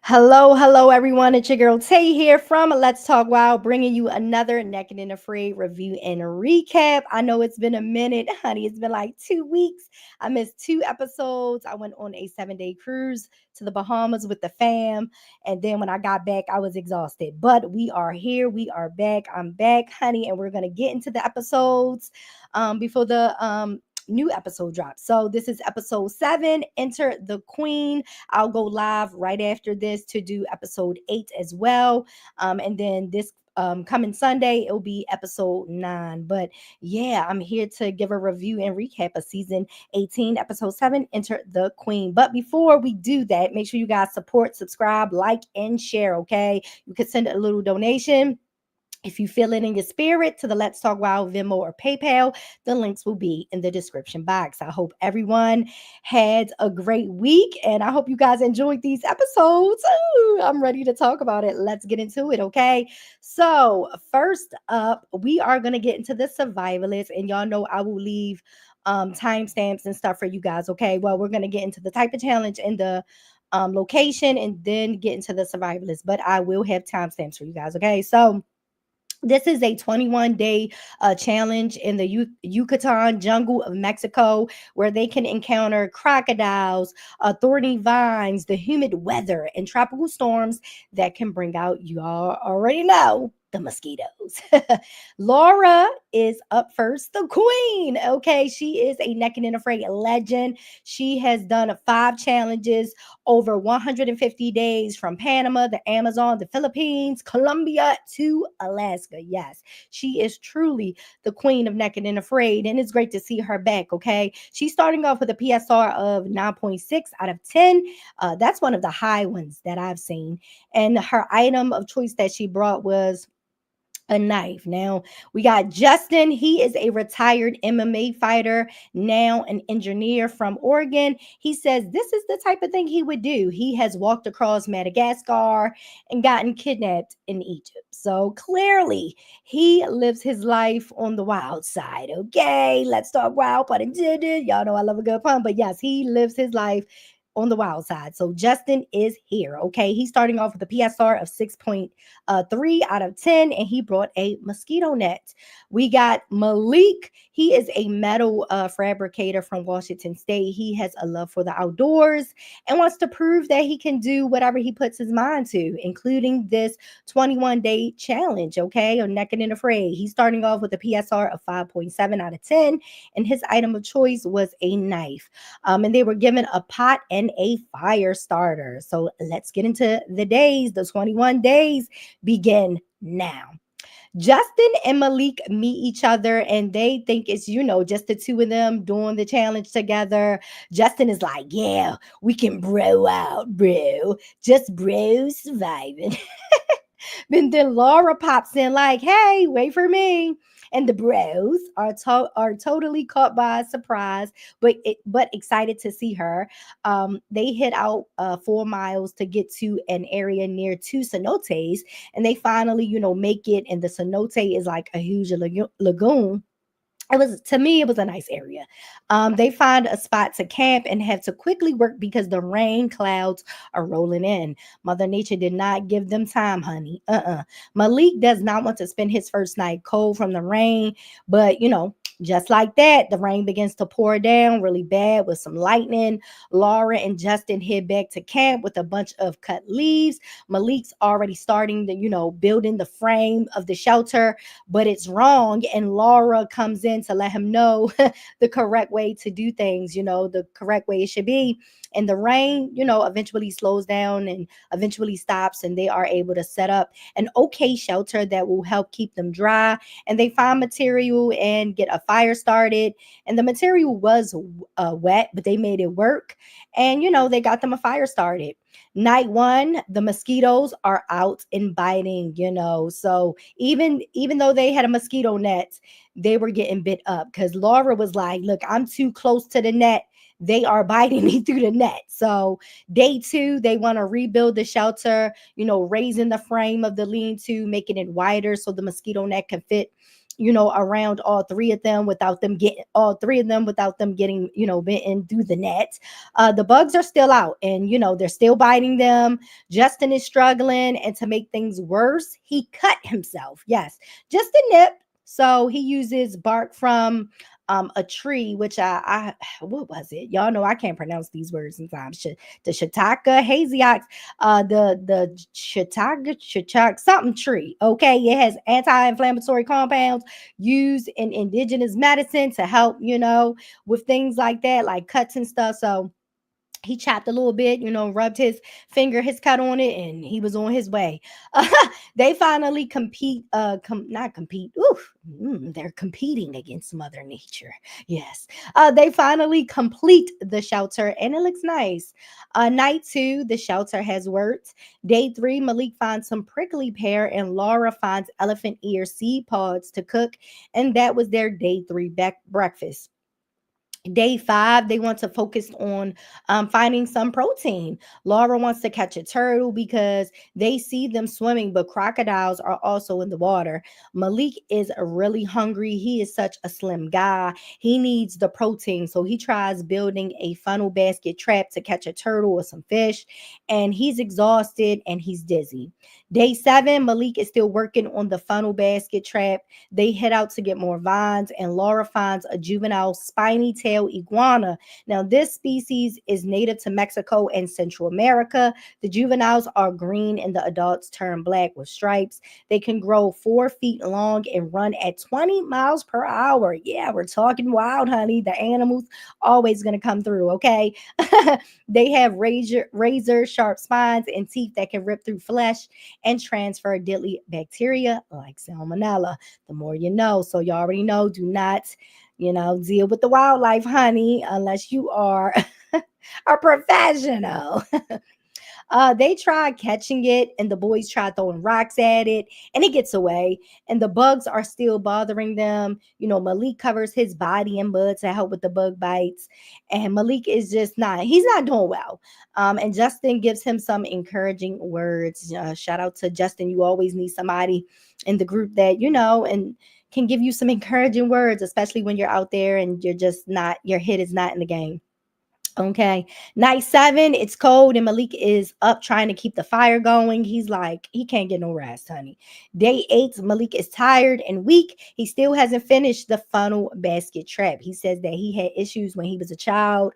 Hello, everyone. It's your girl Tay here from Let's Talk Wild, bringing you another Naked and Afraid review and recap. I know it's been a minute, honey. It's been like 2 weeks. I missed two episodes. I went on a 7-day cruise to the Bahamas with the fam. And then when I got back, I was exhausted. But we are here. We are back. I'm back, honey. And we're going to get into the episodes before the new episode drops. So this is episode 7, Enter the Queen. I'll go live right after this to do episode 8 as well. And then this coming Sunday, it'll be episode 9. But yeah, I'm here to give a review and recap of season 18, episode 7, Enter the Queen. But before we do that, make sure you guys support, subscribe, like, and share, okay? You can send a little donation if you feel it in your spirit to the Let's Talk Wild Venmo or PayPal. The links will be in the description box. I hope everyone had a great week and I hope you guys enjoyed these episodes. Ooh, I'm ready to talk about it. Let's get into it, okay? So, first up, we are going to get into the Survivalist, and y'all know I will leave timestamps and stuff for you guys, okay? Well, we're going to get into the type of challenge and the location and then get into the Survivalist, but I will have timestamps for you guys, okay? So, this is a 21-day challenge in the Yucatan jungle of Mexico where they can encounter crocodiles, thorny vines, the humid weather, and tropical storms that can bring out, you all already know, the mosquitoes. Laura is up first, the queen. Okay, she is a Naked and Afraid legend. She has done 5 challenges over 150 days from Panama, the Amazon, the Philippines, Colombia to Alaska. Yes, she is truly the queen of Naked and Afraid, and it's great to see her back. Okay, she's starting off with a PSR of 9.6 out of 10. That's one of the high ones that I've seen. And her item of choice that she brought was a knife. Now we got Justin. He is a retired MMA fighter, now an engineer from Oregon. He says this is the type of thing he would do. He has walked across Madagascar and gotten kidnapped in Egypt. So clearly he lives his life on the wild side. Okay, let's talk wild, pun intended. Y'all know I love a good pun, but yes, he lives his life on the wild side. So Justin is here. Okay, he's starting off with a PSR of 6.3 out of 10, and he brought a mosquito net. We got Malik. He is a metal fabricator from Washington State. He has a love for the outdoors and wants to prove that he can do whatever he puts his mind to, including this 21-day challenge. Okay, or Naked and Afraid. He's starting off with a PSR of 5.7 out of 10, and his item of choice was a knife. And they were given a pot and a fire starter. So let's get into the days. The 21 days begin now. Justin and Malik meet each other and they think it's, just the two of them doing the challenge together. Justin is like, yeah, we can bro out, bro. Just bros surviving. And then Laura pops in like, hey, wait for me. And the bros are totally caught by surprise, but excited to see her. They hit out 4 miles to get to an area near two cenotes, and they finally, make it. And the cenote is like a huge lagoon. It was, to me, it was a nice area. They find a spot to camp and have to quickly work because the rain clouds are rolling in. Mother Nature did not give them time, honey. Malik does not want to spend his first night cold from the rain, but just like that, the rain begins to pour down really bad with some lightning. Laura and Justin head back to camp with a bunch of cut leaves. Malik's already starting the, building the frame of the shelter, but it's wrong. And Laura comes in to let him know the correct way to do things, the correct way it should be. And the rain, eventually slows down and eventually stops, and they are able to set up an okay shelter that will help keep them dry. And they find material and get a fire started. And the material was wet, but they made it work. And, they got them a fire started. Night 1, the mosquitoes are out and biting, So even though they had a mosquito net, they were getting bit up because Laura was like, look, I'm too close to the net. They are biting me through the net. So day 2, they want to rebuild the shelter, raising the frame of the lean-to, making it wider so the mosquito net can fit around all three of them without them getting, bitten through the net. The bugs are still out, and they're still biting them. Justin is struggling, and to make things worse, he cut himself. Yes, just a nip. So he uses bark from a tree, which I what was it? Y'all know I can't pronounce these words sometimes. The shiitake haziox, the shiitake something tree. Okay, it has anti-inflammatory compounds used in indigenous medicine to help, with things like that, like cuts and stuff. So he chopped a little bit, rubbed his cut on it, and he was on his way. They finally not compete. Oof, they're competing against Mother Nature. Yes. They finally complete the shelter, and it looks nice. Night two, the shelter has worked. Day three, Malik finds some prickly pear, and Laura finds elephant ear seed pods to cook, and that was their day three breakfast. Day five, they want to focus on finding some protein. Laura wants to catch a turtle because they see them swimming, but crocodiles are also in the water. Malik is really hungry. He is such a slim guy. He needs the protein. So he tries building a funnel basket trap to catch a turtle or some fish. And he's exhausted and he's dizzy. Day seven, Malik is still working on the funnel basket trap. They head out to get more vines, and Laura finds a juvenile spiny tail iguana. Now, this species is native to Mexico and Central America. The juveniles are green and the adults turn black with stripes. They can grow 4 feet long and run at 20 miles per hour. Yeah, we're talking wild, honey. The animals always going to come through, okay? They have razor sharp spines and teeth that can rip through flesh and transfer deadly bacteria like salmonella. The more you know. So you already know, do not, deal with the wildlife, honey, unless you are a professional. They try catching it, and the boys try throwing rocks at it, and it gets away. And the bugs are still bothering them. Malik covers his body in mud to help with the bug bites, and Malik is he's not doing well. And Justin gives him some encouraging words. Shout out to Justin. You always need somebody in the group that and can give you some encouraging words, especially when you're out there and you're just not your head is not in the game. Okay. Night seven, it's cold, and Malik is up trying to keep the fire going. He's like, he can't get no rest, honey. Day eight, Malik is tired and weak. He still hasn't finished the funnel basket trap. He says that he had issues when he was a child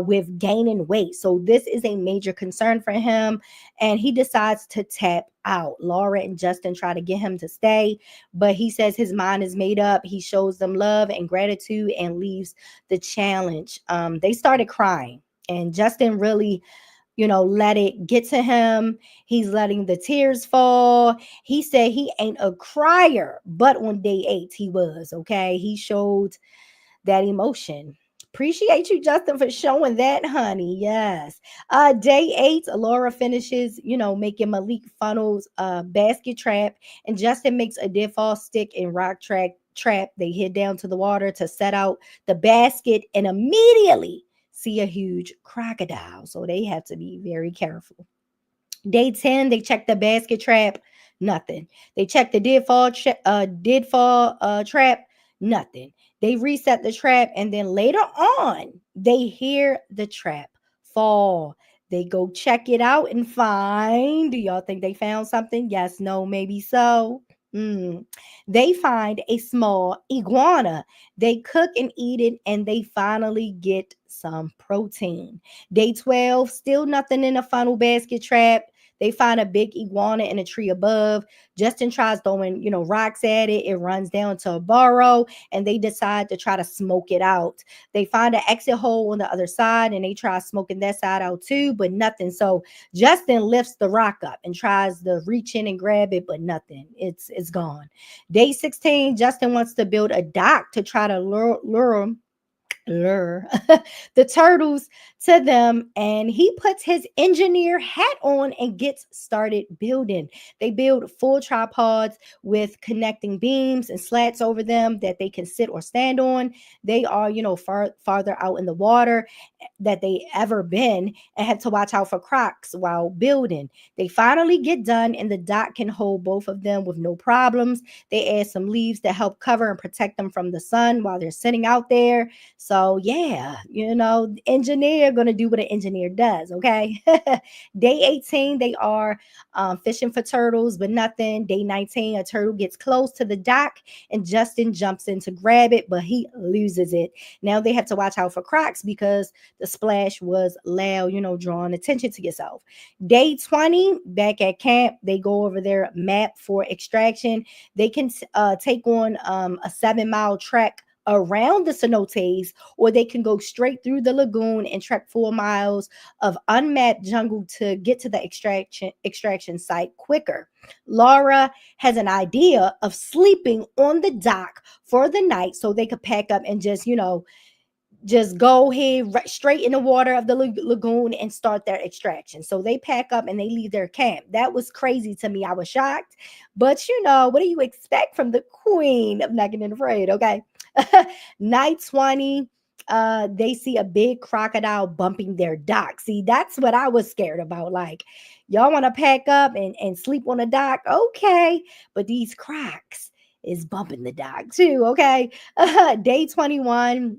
with gaining weight. So this is a major concern for him, and he decides to tap out. Laura and Justin try to get him to stay, but he says his mind is made up. He shows them love and gratitude and leaves the challenge. They started crying, and Justin really, let it get to him. He's letting the tears fall. He said he ain't a crier, but on day eight, he was. Okay. He showed that emotion. Appreciate you, Justin, for showing that, honey. Yes. Day eight, Laura finishes, making Malik funnels basket trap, and Justin makes a deadfall stick and rock trap. They head down to the water to set out the basket, and immediately see a huge crocodile. So they have to be very careful. Day 10, they check the basket trap, nothing. They check the deadfall trap, nothing. They reset the trap, and then later on, they hear the trap fall. They go check it out and find. Do y'all think they found something? Yes, no, maybe so. Mm. They find a small iguana. They cook and eat it, and they finally get some protein. Day 12, still nothing in the funnel basket trap. They find a big iguana in a tree above. Justin tries throwing, rocks at it. It runs down to a burrow, and they decide to try to smoke it out. They find an exit hole on the other side, and they try smoking that side out too, but nothing. So Justin lifts the rock up and tries to reach in and grab it, but nothing. It's gone. Day 16, Justin wants to build a dock to try to lure lure the turtles to them, and he puts his engineer hat on and gets started building. They build full tripods with connecting beams and slats over them that they can sit or stand on. They are, farther out in the water that they ever been, and had to watch out for crocs while building. They finally get done, and the dock can hold both of them with no problems. They add some leaves to help cover and protect them from the sun while they're sitting out there. So yeah, engineer gonna do what an engineer does. Okay. Day 18, they are fishing for turtles, but nothing. Day 19, a turtle gets close to the dock, and Justin jumps in to grab it, but he loses it. Now they have to watch out for crocs because the splash was loud, drawing attention to yourself. Day 20, back at camp, they go over their map for extraction. They can take on a 7-mile trek around the cenotes, or they can go straight through the lagoon and trek 4 miles of unmapped jungle to get to the extraction site quicker. Laura has an idea of sleeping on the dock for the night so they could pack up and just go ahead straight in the water of the lagoon and start their extraction. So they pack up and they leave their camp. That was crazy to me. I was shocked. But what do you expect from the queen of Naked and Afraid? Okay. Night 20, they see a big crocodile bumping their dock. See, that's what I was scared about. Like, y'all want to pack up and sleep on a dock? Okay. But these crocs is bumping the dock too. Okay. Day 21,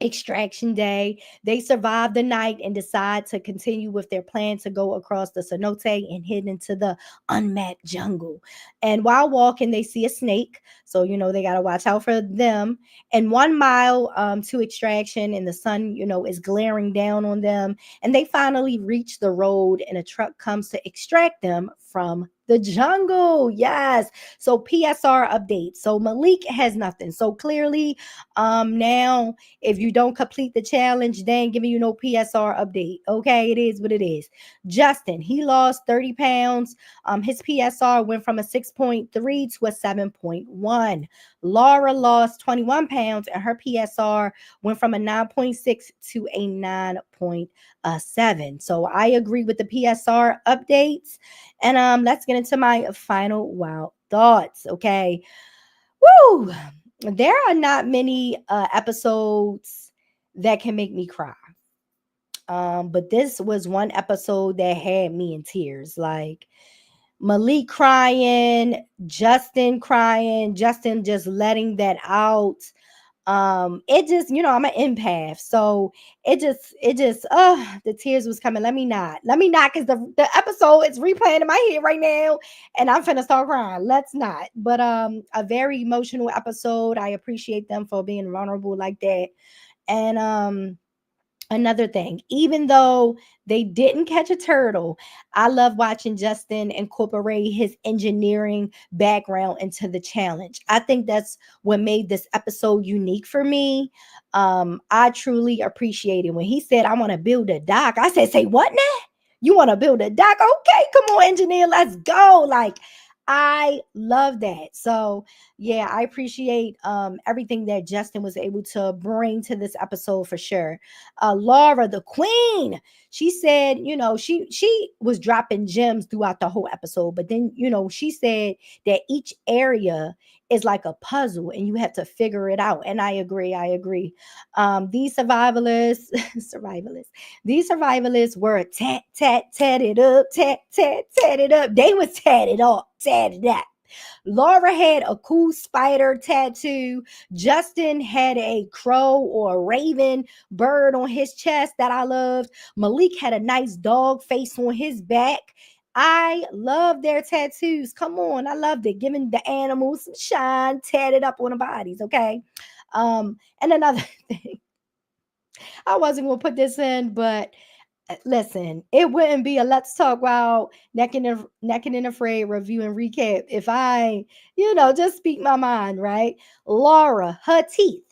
extraction day. They survive the night and decide to continue with their plan to go across the cenote and head into the unmapped jungle. And while walking, they see a snake. So, they got to watch out for them. And 1 mile to extraction, and the sun, is glaring down on them. And they finally reach the road, and a truck comes to extract them from the jungle. Yes. So PSR update. So Malik has nothing. So clearly, now if you don't complete the challenge, then giving you no PSR update. Okay, it is what it is. Justin, he lost 30 pounds. His PSR went from a 6.3 to a 7.1. Laura lost 21 pounds, and her PSR went from a 9.6 to a 9.7. So I agree with the PSR updates. And let's get into my final wild thoughts. Okay. Woo! There are not many episodes that can make me cry. But this was one episode that had me in tears. Like Malik crying, Justin just letting that out. It just, I'm an empath, so it just the tears was coming. Let me not because the episode is replaying in my head right now, and I'm finna start crying. Let's not. But a very emotional episode. I appreciate them for being vulnerable like that. And another thing, even though they didn't catch a turtle, I love watching Justin incorporate his engineering background into the challenge. I think that's what made this episode unique for me. I truly appreciate it when he said, I want to build a dock. I said, say what now? You want to build a dock? Okay, come on, engineer, let's go. Like, I love that. So yeah, I appreciate everything that Justin was able to bring to this episode for sure. Laura, the queen, she said, she was dropping gems throughout the whole episode, but then, she said that each area is like a puzzle and you have to figure it out. And I agree. These survivalists, these survivalists were tatted up, tatted up. They was tatted up, tatted up. Laura had a cool spider tattoo. Justin had a crow or a raven bird on his chest that I loved. Malik had a nice dog face on his back. I love their tattoos. Come on, I loved it. Giving the animals some shine, tatted up on the bodies. Okay. And another thing, I wasn't gonna put this in, but listen, it wouldn't be a Let's Talk Wild Naked and Afraid review and recap if I, just speak my mind, right? Laura, her teeth,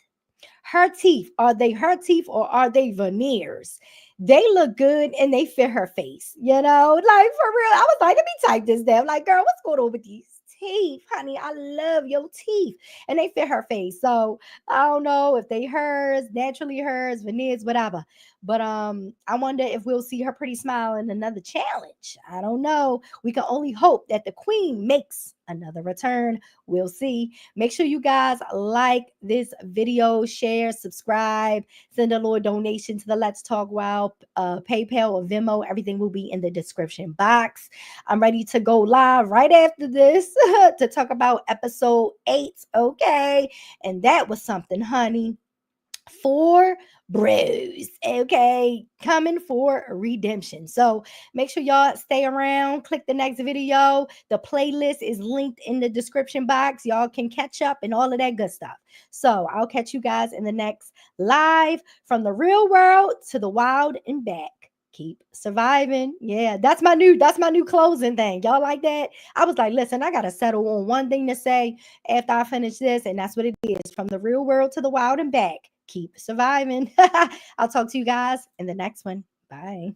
are they her teeth or are they veneers? They look good and they fit her face, like for real. I was like, let me type this down. Like, girl, what's going on with these teeth, honey. I love your teeth. And they fit her face. So I don't know if they hers, naturally hers, veneers, whatever. But I wonder if we'll see her pretty smile in another challenge. I don't know. We can only hope that the queen makes another return. We'll see. Make sure you guys like this video, share, subscribe, send a little donation to the Let's Talk Wow PayPal or Venmo. Everything will be in the description box. I'm ready to go live right after this to talk about episode 8. Okay. And that was something, honey. 4 bros, okay, coming for redemption. So make sure y'all stay around, click the next video. The playlist is linked in the description box. Y'all can catch up and all of that good stuff. So I'll catch you guys in the next live from the real world to the wild and back. Keep surviving. Yeah, that's my new closing thing. Y'all like that? I was like, listen, I gotta settle on one thing to say after I finish this, and that's what it is. From the real world to the wild and back. Keep surviving. I'll talk to you guys in the next one. Bye.